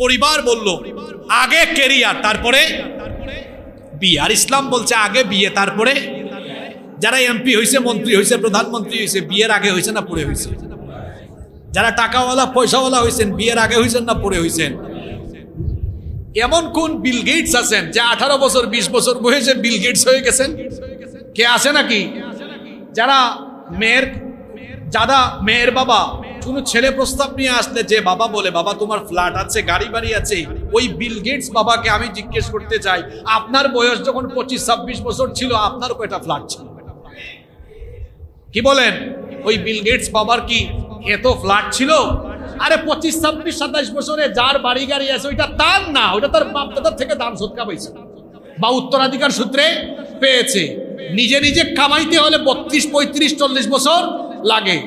পরিবার বলল আগে ক্যারিয়ার তারপরে বিয়ে, আর ইসলাম বলছে আগে বিয়ে তারপরে। যারা এমপি হয়েছে, মন্ত্রী হয়েছে, প্রধানমন্ত্রী হয়েছে, বিয়ের আগে হয়েছে না পরে হয়েছে? যারা টাকাওয়ালা পয়সাওয়ালা হয়েছেন, বিয়ের আগে হয়েছেন না পরে হয়েছেন? এমন কোন বিল গেটস আছেন যে 18 বছর 20 বছর বয়সে বিল গেটস হয়ে গেছেন? কে আছে নাকি? যারা মেয়ের বাবা কোনো ছেলে প্রস্তাব নিয়ে আসলে যে বাবা বলে, বাবা তোমার ফ্ল্যাট আছে, গাড়ি বাড়ি আছে, ওই বিল গেটস বাবাকে আমি জিজ্ঞেস করতে চাই, আপনার বয়স যখন 25-26 বছর ছিল, আপনার কয়টা ফ্ল্যাট ছিল? কি বলেন? ওই বিল গেটস বাবার কি এত ফ্ল্যাট ছিল? আরে 25, 26, 27 বছরে যার বাড়ি গাড়ি আছে ওইটা তার না, ওইটা তার বাপ দাদার থেকে দান সদকা পাইছে বা উত্তরাধিকার সূত্রে পেয়েছে। নিজে নিজে কামাইতে হলে 32, 35, 40 বছর লাগে।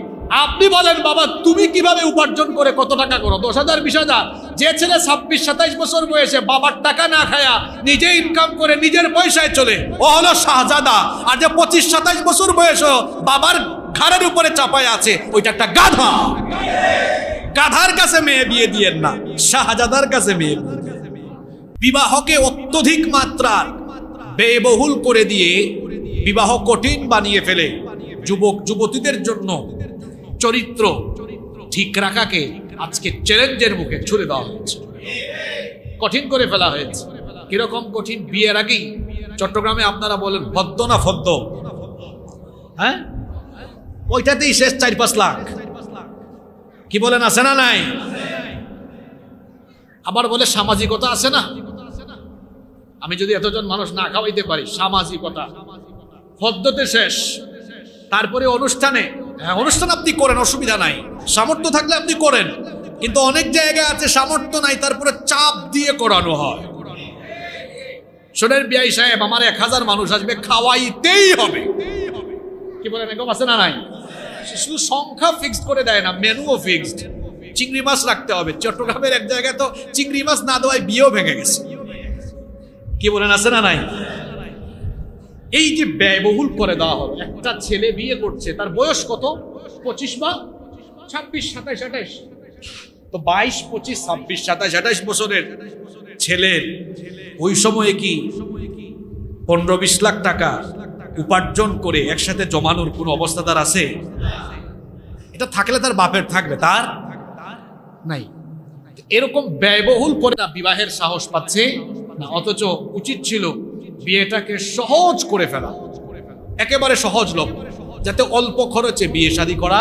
আপনি বলেন বাবা তুমি কিভাবে উপার্জন করে কত টাকা করো? 10,000, 20,000। যে ছেলে 26, 27 বছর বয়সে বাবার টাকা না খায়া নিজে ইনকাম করে নিজের পয়সায় চলে, ও হলো শাহজাদা। আর যে 25, 27 বছর বয়স বাবার ঘাড়ের উপরে চাপায় আছে, ওইটা একটা গাধা। গাধার কাছে মেয়ে বিয়ে দিয়েন না, শাহজাদার কাছে মেয়ে। বিবাহকে অত্যধিক মাত্রার ব্যয়বহুল করে দিয়ে বিবাহ কঠিন বানিয়ে ফেলে যুবক যুবতীদের জন্য চরিত্র ঠিক রাখাকে আজকে চ্যালেঞ্জের মুখে ছুড়ে দেওয়া হয়েছে, কঠিন করে ফেলা হয়েছে। কিরকম কঠিন? বিয়ের আগেই চট্টগ্রামে আপনারা বলেন ভদ্দ না ফদ্দ, হ্যাঁ, ওইটাতেই শেষ 4-5 লাখ। কি বলেন, আছে না নাই? আবার বলে সামাজিকতা আছে না, আমি যদি এতজন মানুষ না খাওয়াইতে পারি, সামাজিকতা। ফদ্দতে শেষ। তারপরে অনুষ্ঠানে, হ্যাঁ অনুষ্ঠান আপনি করেন, অসুবিধা নাই, সামর্থ্য থাকলে আপনি করেন, কিন্তু অনেক জায়গা আছে সামর্থ্য নাই, তারপরে চাপ দিয়ে করানো হয়। শোনেন বিআই সাহেব, আমার 1000 মানুষ আসবে, খাওয়াইতেই হবে। কি বলেন, এরকম আছে না নাই? শুধু সংখ্যা ফিক্সড করে দেয় না, মেনুও ফিক্সড। চিংড়ি মাছ রাখতে হবে। চট্টগ্রামের এক জায়গায় তো চিংড়ি মাছ না দেওয়ায় বিয়েও ভেঙে গেছে। কি বলেন, আছে না নাই? এই যে ব্যয়বহুল করে দেওয়া হলো। একটা ছেলে বিয়ে করছে, তার বয়স কত? 25 বা 26, 27, 28। তো 22, 25, 26, 27, 28 বছরের ছেলের ওই সময়ে কি 15-20 লাখ টাকা উপার্জন করে একসাথে জমানোর কোন অবস্থা তার আছে? এটা থাকলে তার বাপের থাকবে, তার নাই। এরকম ব্যয়বহুল করে বিবাহের সাহস পাচ্ছে না, অথচ উচিত ছিল বিয়েটাকে সহজ করে ফেলা, একেবারে সহজ লোক, যাতে অল্প খরচে বিয়ে শাদী করা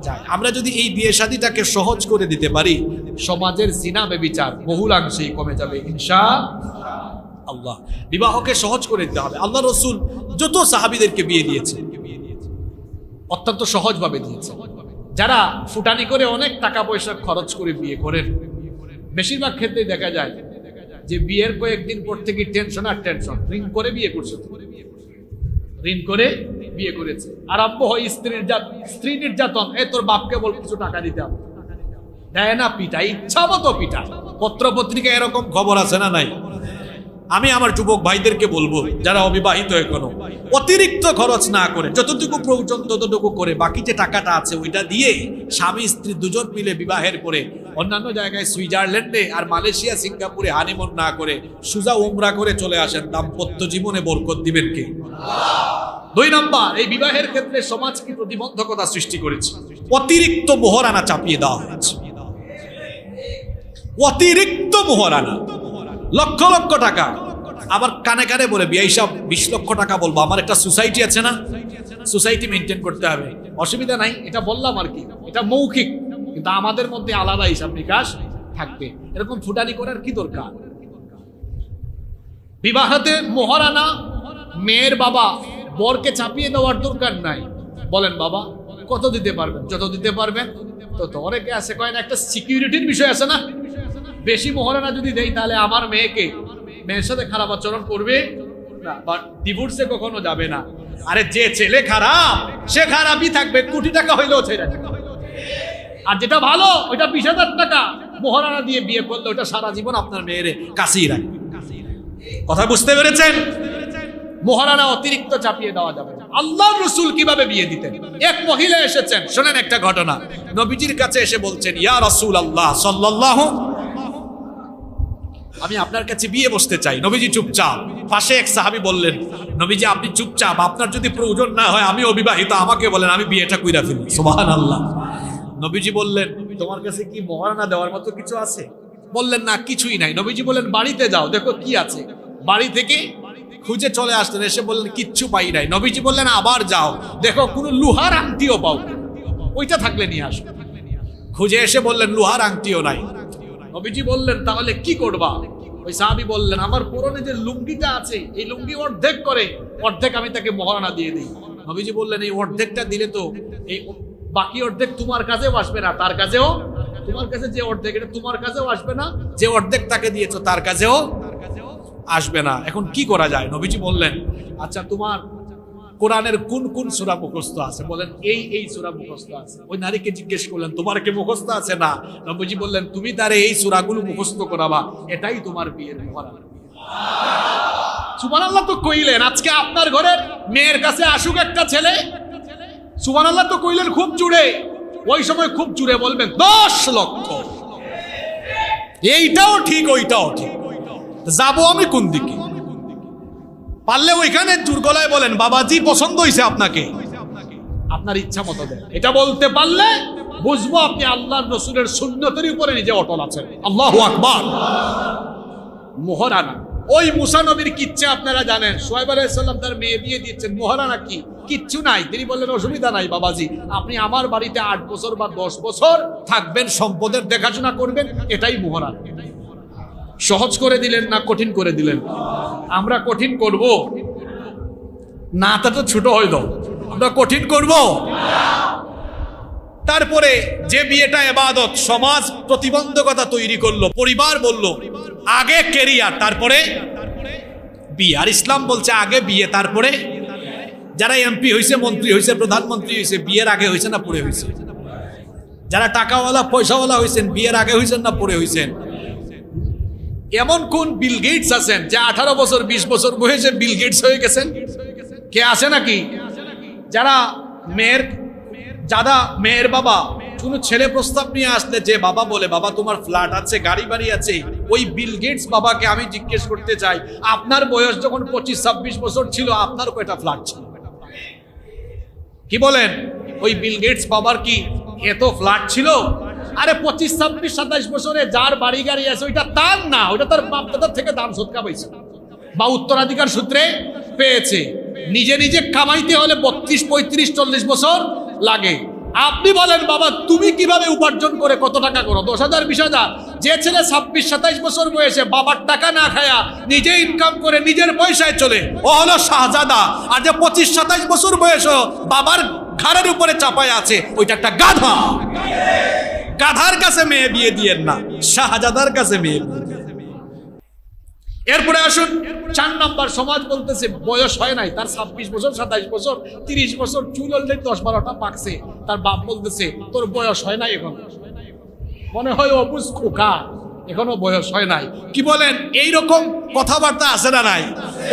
যায়। আমরা যদি এই বিয়ে শাদীটাকে সহজ করে দিতে পারি, সমাজের জিনা ব্যভিচার বহুলাংশেই কমে যাবে ইনশাআল্লাহ। বিবাহকে সহজ করে দিতে হবে। আল্লাহ রসুল যত সাহাবীদেরকে বিয়ে দিয়েছে অত্যন্ত সহজভাবে দিয়েছে। যারা ফুটানি করে অনেক টাকা পয়সা খরচ করে বিয়ে করেন, বেশিরভাগ ক্ষেত্রেই দেখা যায় যে বিয়ের কয়েকদিন পর থেকে টেনশন আর টেনশন। ঋণ করে বিয়ে করছে, ঋণ করে বিয়ে করেছে, আরম্ভ হয় স্ত্রী নির্যাতন। তোর বাপকে বল কিছু টাকা দিতে হবে, দেয় না, পিটা, ইচ্ছা মতো পিটা। পত্র পত্রিকা এরকম খবর আছে না নাই? আমি আমার যুবক ভাইদেরকে বলবো, যারা অবিবাহিত এখনো, অতিরিক্ত খরচ না করে যতটুকু প্রয়োজন ততটুকু করে, বাকি যে টাকাটা আছে ওইটা দিয়ে স্বামী স্ত্রী দুজন মিলে বিবাহের পরে অন্যান্য জায়গায় সুইজারল্যান্ডে আর মালয়েশিয়া সিঙ্গাপুরে হানিমুন না করে সুজা উমরা করে চলে আসেন। দাম্পত্য জীবনে বরকত দিবেন কে? 2 নম্বর, এই বিবাহের ক্ষেত্রে সমাজ কি প্রতিবন্ধকতা সৃষ্টি করেছে? অতিরিক্ত মোহরানা চাপিয়ে দেওয়া হয়েছে। অতিরিক্ত মোহরানা, লক্ষ লক্ষ টাকা। আবার কানে কানে বলে বিআই সাহেব 20 লক্ষ টাকা বলবো, আমার একটা সোসাইটি আছে না, সোসাইটি মেনটেন করতে হবে। অসুবিধা নাই, এটা বললাম আর কি, এটা মৌখিক, কিন্তু আমাদের মধ্যে আলাদা হিসাব নিকাশ থাকবে। এরকম ফুটানি করার কি দরকার? বিবাহতে মোহরানা মেয়ের বাবা বরকে চাপিয়ে দেওয়ার দরকার নাই। বলেন বাবা কত দিতে পারবেন? যত দিতে পারবেন তত। অনেকে আছে কয় না, একটা সিকিউরিটির বিষয় আছে না, বেশি মোহরানা যদি দেই তাহলে আমার মেয়ের সাথে খারাপ আচরণ করবে না, বা ডিভোর্সে কখনো যাবে না। আরে যে ছেলে খারাপ সে খারাপই থাকবে, কোটি টাকা হইলেও ছেড়ে যাবে। আর যেটা ভালো ওইটা 20,000 টাকা মোহরানা দিয়ে বিয়ে করলে ওটা সারা জীবন আপনার মেয়ের কাছেই রাখবে। কথা বুঝতে পেরেছেন? মোহরানা অতিরিক্ত চাপিয়ে দেওয়া যাবে না। আল্লাহর রাসূল কিভাবে বিয়ে দিতেন? এক মহিলা এসেছেন, শোনেন একটা ঘটনা। নবীজির কাছে এসে বলছেন, ইয়া রাসূলুল্লাহ সাল্লাল্লাহু আমি আপনার কাছে বিয়ে বসতে চাই। নবীজি চুপচাপ। পাশে এক সাহাবী বললেন, নবীজি আপনি চুপচাপ, আপনার যদি প্রয়োজন না হয়, আমি অবিবাহিত, আমাকে বলেন, আমি বিয়েটা কইরা ফেলি। সুবহানাল্লাহ। নবীজি বললেন, তোমার কাছে কি মহারানা দেওয়ার মতো কিছু আছে? বললেন, না কিছুই নাই। নবীজি বললেন, বাড়িতে যাও, দেখো কি আছে। বাড়ি থেকে খুঁজে চলে আসলেন, এসে বললেন কিচ্ছু পাই নাই। নবীজি বললেন, আবার যাও, দেখো কোনো লোহার আংটিও পাও, ওইটা থাকলে নিয়ে আসো। খুঁজে এসে বললেন, লোহার আংটিও নাই। নবীজি বললেন, তাহলে কি করবা? ওই সাহাবী বললেন, আমার পুরনো যে লুঙ্গিটা আছে, এই লুঙ্গি অর্ধেক করে, অর্ধেক আমি তাকে মহারানা দিয়ে দিই। নবীজি বললেন, এই অর্ধেকটা দিলে তো এই বাকি অর্ধেক তোমার কাছেও আসবে না, তার কাছেও, তোমার কাছে যে অর্ধেক, এটা তোমার কাছেও আসবে না, যে অর্ধেক তাকে দিয়েছো তার কাছেও আসবে না। এখন কি করা যায়? নবীজি বললেন, আচ্ছা তোমার কোরআনের কোন কোন সূরা মুখস্থ আছে? বলেন, এই সূরা মুখস্থ আছে। ওই নারীকে জিজ্ঞেস করলেন, তোমার কি মুখস্থ আছে? না। নবীজি বললেন, তুমি তারে এই সূরাগুলো মুখস্থ করাবা, এটাই তোমার বিয়ের মহারানা। সুবহানাল্লাহ তো কইলেন। আজকে আপনার ঘরের মেয়ের কাছে আসুক একটা ছেলে, সুবহানাল্লাহ তো কইলেন খুব জুড়ে। ওই সময় খুব জুড়ে বলবেন 10 লক্ষ। এইটাও ঠিক, ওইটাও ঠিক। যাবো আমি কোন দিকে? পারলে ওইখানে জোর গলায় বলেন, বাবাজি পছন্দ হয়েছে আপনাকে, আপনার ইচ্ছা মতো দেন। এটা বলতে পারলে বুঝবো আপনি আল্লাহর রাসূলের সুন্নতের উপরে নিজে অটল আছেন। আল্লাহু আকবার। মহারানা, ওই মুসা নবীর কিচ্ছা আপনারা জানেন। শুআয়ব আলাইহিস সালাম তার মেয়ে বিয়ে দিয়েছেন, মহারানা কি? কিচ্ছু নাই। তিনি বললেন, অসুবিধা নাই বাবাজি, আপনি আমার বাড়িতে 8 বছর বা 10 বছর থাকবেন, সম্পদের দেখাশোনা করবেন, এটাই মহারানা। সহজ করে দিলেন না কঠিন করে দিলেন? আমরা কঠিন করব না, তা তো ছোট হয়ে দাও, আমরা কঠিন করব। তারপরে যে বিয়েটা ইবাদত, সমাজ প্রতিবন্ধকতা তৈরি করলো, পরিবার বলল আগে ক্যারিয়ার তারপরে বিয়ে। আর ইসলাম বলছে আগে বিয়ে তারপরে। যারা এমপি হয়েছে, মন্ত্রী হয়েছে, প্রধানমন্ত্রী হয়েছে, বিয়ের আগে হয়েছে না পরে হয়েছে? যারা টাকাওয়ালা পয়সাওয়ালা হয়েছেন, বিয়ের আগে হয়েছেন না পরে হয়েছেন? এমন কোন বিল গেটস আছেন যে 18 বছর 20 বছর বয়সে বিল গেটস হয়ে গেছেন? কে আছে নাকি? যারা মেয়ের বাবা কোনো ছেলে প্রস্তাব নিয়ে আসলে, যে বাবা বলে, বাবা তোমার ফ্ল্যাট আছে, গাড়ি বাড়ি আছে, ওই বিল গেটস বাবাকে আমি জিজ্ঞেস করতে চাই, আপনার বয়স যখন 25-26 বছর ছিল, আপনার কয়টা ফ্ল্যাট ছিল? কি বলেন? ওই বিল গেটস বাবার কি এত ফ্ল্যাট ছিল? আরে 25, 26, 27 বছরে যার বাড়ি গাড়ি আছে, ওইটা তার না, ওইটা তার বাপ দাদার থেকে দান সদকা পাইছে বা উত্তরাধিকার সূত্রে পেয়েছে। নিজে নিজে কামাইতে হলে 32, 35, 40 বছর লাগে। আপনি বলেন, বাবা তুমি কিভাবে উপার্জন করে কত টাকা করো? 10,000, 20,000। যে ছেলে 26, 27 বছর বয়সে বাবার টাকা না খায়া নিজে ইনকাম করে নিজের পয়সায় চলে, ও হলো শাহজাদা। আর যে 25, 27 বছর বয়স বাবার ঘাড়ের উপরে চাপায় আছে, ওইটা একটা গাধা। গাধার কাছে মেয়ে বিয়ে দিয়েন না, শাহজাদার কাছে মেয়ে। এরপরে আসুন 4 নম্বর। সমাজ বলতেছে বয়স হয় নাই, তার 26 বছর, 27 বছর, 30 বছর, চুল অলরেডি 10-12টা পাকছে। তার বাপ বলতেছে, তোর বয়স হয় নাই এখন, মনে হয় অবুঝ খোকা, এখনো বয়স হয় নাই। কি বলেন? এইরকম কথাবার্তা আছে না নাই?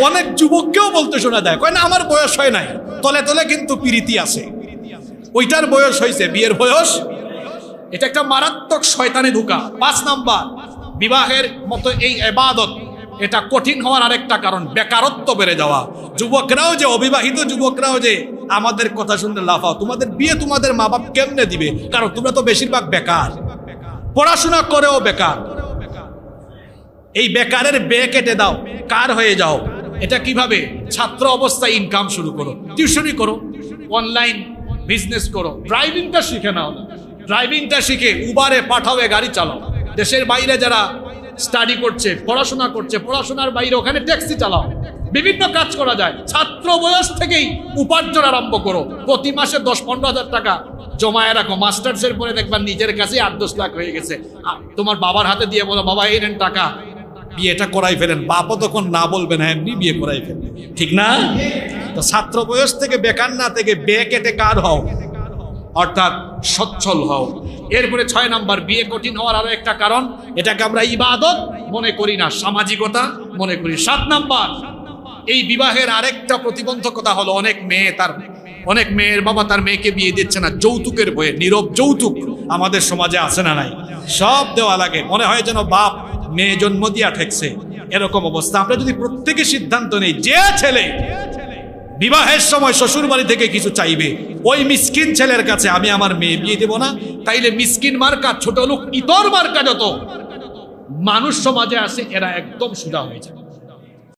অনেক যুবককেও বলতে শোনা যায়, কয় না আমার বয়স হয় নাই, তলে তলে কিন্তু প্রীতি আছে, ওইটার বয়স হয়েছে, বিয়ের বয়স। এটা একটা মারাত্মক শয়তানি ধোঁকা। 5 নাম্বার, বিবাহের মতো এই ইবাদত, এটা কঠিন হওয়ার আরেকটা কারণ বেকারত্ব বেড়ে যাওয়া। যুবকরাও যে, অবিবাহিত যুবকরাও যে আমাদের কথা শুনতে লাফাও, তোমাদের বিয়ে তোমাদের মা বাপ কেমনে দিবে? কারণ তোমরা তো বেশিরভাগ বেকার, পড়াশোনা করেও বেকার। এই বেকারের বে কেটে দাও, কার হয়ে যাও। এটা কিভাবে? ছাত্র অবস্থায় ইনকাম শুরু করো, টিউশনি করো, অনলাইন বিজনেস করো, ড্রাইভিংটা শিখে নাও। ড্রাইভিংটা শিখে উবারে পাঠাবে, গাড়ি চালাও। দেশের বাইরে যারা স্টাডি করছে, পড়াশোনা করছে, পড়াশোনার বাইরে ওখানে ট্যাক্সি চালাও, বিভিন্ন কাজ করা যায়। ছাত্র বয়স থেকেই উপার্জন আরম্ভ করো। প্রতি মাসে 10-15 হাজার টাকা জমায় রাখো। মাস্টার্সের পরে দেখবা নিজের কাছে 8-10 লাখ হয়ে গেছে। তোমার বাবার হাতে দিয়ে বলো, বাবা এই নেন টাকা, বিয়েটা করাই ফেলেন। বাপও তখন না বলবে না, এমনি বিয়ে করাই ফেলেন, ঠিক না? তো ছাত্র বয়স থেকে বেকার না থেকে বে কেটে কার হও, অর্থাৎ সচ্ছল হও। এরপরে 6 নাম্বার, বিয়ে কঠিন হওয়ার আরো একটা কারণ, এটাকে আমরা ইবাদত মনে করি না, সামাজিকতা মনে করি। 7 নাম্বার, এই বিবাহের আরেকটা প্রতিবন্ধকতা হলো অনেক মেয়ের বাবা তার মেয়েকে বিয়ে দিচ্ছে না যৌতুকের ভয়ে। নীরব যৌতুক আমাদের সমাজে আছে না নাই? সব দেওয়া লাগে, মনে হয় যেন বাপ মেয়ে জন্ম দিয়া ঠেকছে, এরকম অবস্থা। আমরা যদি প্রত্যেকে সিদ্ধান্ত নেই, যে ছেলে বিবাহের সময় শ্বশুর বাড়ি থেকে কিছু চাইবে, ওই মিসকিন ছেলের কাছে আমি আমার মেয়ে বিয়ে দেব না, তাইলে মিসকিন মার্কা, ছোট লোক, ইতর মার্কা যত মানুষ সমাজে আছে এরা একদম সুদা হয়ে যায়।